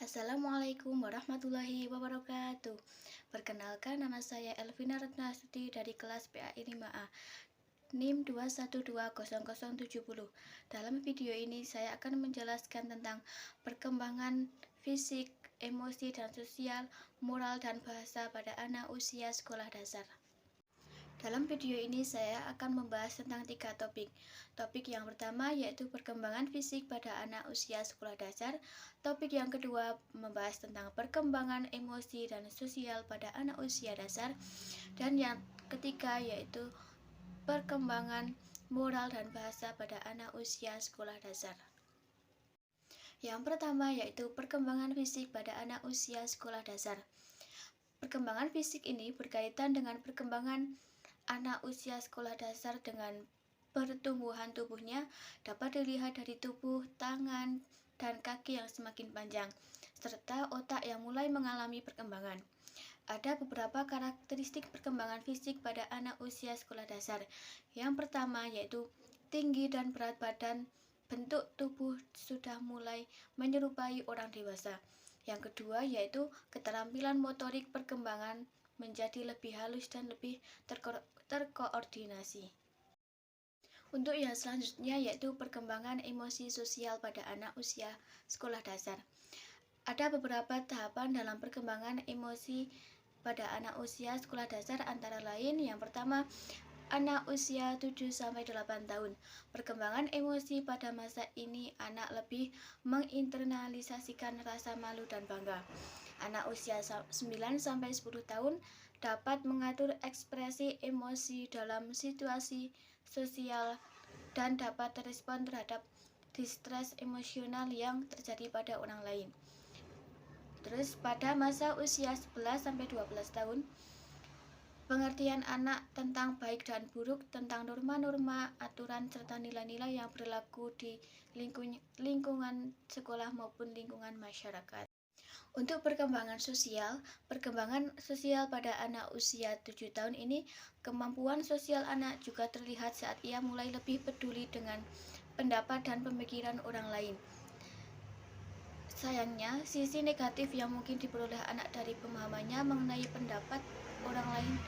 Assalamualaikum warahmatullahi wabarakatuh. Perkenalkan, nama saya Elvina Retnasuti dari kelas PAI 5A, NIM 2120070. Dalam video ini saya akan menjelaskan tentang perkembangan fisik, emosi dan sosial, moral dan bahasa pada anak usia sekolah dasar. Dalam video ini saya akan membahas tentang 3 topik. Topik yang pertama yaitu perkembangan fisik pada anak usia sekolah dasar. Topik yang kedua membahas tentang perkembangan emosi dan sosial pada anak usia dasar. Dan yang ketiga yaitu perkembangan moral dan bahasa pada anak usia sekolah dasar. Yang pertama yaitu perkembangan fisik pada anak usia sekolah dasar. Perkembangan fisik ini berkaitan dengan perkembangan anak usia sekolah dasar dengan pertumbuhan tubuhnya dapat dilihat dari tubuh, tangan, dan kaki yang semakin panjang, serta otak yang mulai mengalami perkembangan. Ada beberapa karakteristik perkembangan fisik pada anak usia sekolah dasar. Yang pertama yaitu tinggi dan berat badan, bentuk tubuh sudah mulai menyerupai orang dewasa. Yang kedua yaitu keterampilan motorik perkembangan menjadi lebih halus dan lebih terkoordinasi. Untuk yang selanjutnya yaitu perkembangan emosi sosial pada anak usia sekolah dasar. Ada beberapa tahapan dalam perkembangan emosi pada anak usia sekolah dasar, antara lain yang pertama anak usia 7-8 tahun. Perkembangan emosi pada masa ini anak lebih menginternalisasikan rasa malu dan bangga. Anak usia 9-10 tahun dapat mengatur ekspresi emosi dalam situasi sosial dan dapat respon terhadap distres emosional yang terjadi pada orang lain. Terus pada masa usia 11-12 tahun, pengertian anak tentang baik dan buruk, tentang norma-norma, aturan, serta nilai-nilai yang berlaku di lingkungan sekolah maupun lingkungan masyarakat. Untuk perkembangan sosial pada anak usia 7 tahun ini, kemampuan sosial anak juga terlihat saat ia mulai lebih peduli dengan pendapat dan pemikiran orang lain. Sayangnya, sisi negatif yang mungkin diperoleh anak dari pemahamannya mengenai pendapat orang lain,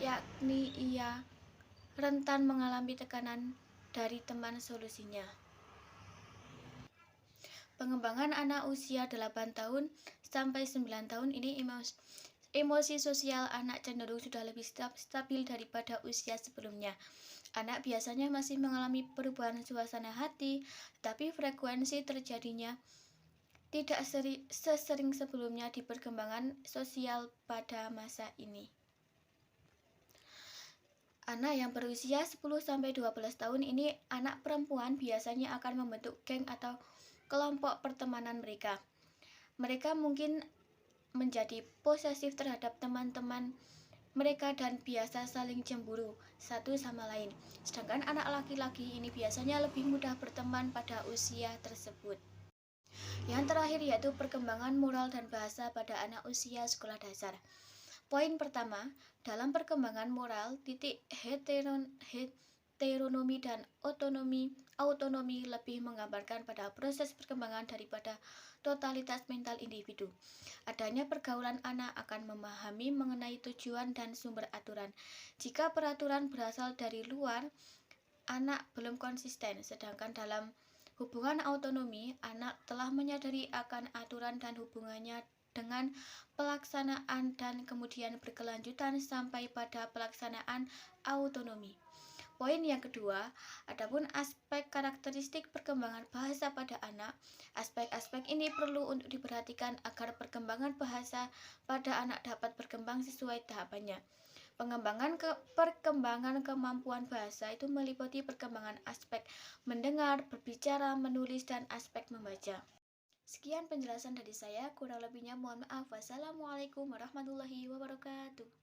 yakni ia rentan mengalami tekanan dari teman solusinya. Pengembangan anak usia 8 tahun sampai 9 tahun ini emosi sosial anak cenderung sudah lebih stabil daripada usia sebelumnya. Anak biasanya masih mengalami perubahan suasana hati, tapi frekuensi terjadinya tidak sesering sebelumnya di perkembangan sosial pada masa ini. Anak yang berusia 10-12 tahun ini, anak perempuan biasanya akan membentuk geng atau kelompok pertemanan mereka. Mereka mungkin menjadi posesif terhadap teman-teman mereka dan biasa saling cemburu satu sama lain. Sedangkan anak laki-laki ini biasanya lebih mudah berteman pada usia tersebut. Yang terakhir yaitu perkembangan moral dan bahasa pada anak usia sekolah dasar. Poin pertama, dalam perkembangan moral, titik heteronomi dan autonomi lebih menggambarkan pada proses perkembangan daripada totalitas mental individu. Adanya pergaulan anak akan memahami mengenai tujuan dan sumber aturan. Jika peraturan berasal dari luar, anak belum konsisten, sedangkan dalam hubungan autonomi, anak telah menyadari akan aturan dan hubungannya dengan pelaksanaan dan kemudian berkelanjutan sampai pada pelaksanaan autonomi. Poin yang kedua, adapun aspek karakteristik perkembangan bahasa pada anak. Aspek-aspek ini perlu untuk diperhatikan agar perkembangan bahasa pada anak dapat berkembang sesuai tahapannya. Perkembangan kemampuan bahasa itu meliputi perkembangan aspek mendengar, berbicara, menulis, dan aspek membaca. Sekian penjelasan dari saya, kurang lebihnya mohon maaf. Wassalamualaikum warahmatullahi wabarakatuh.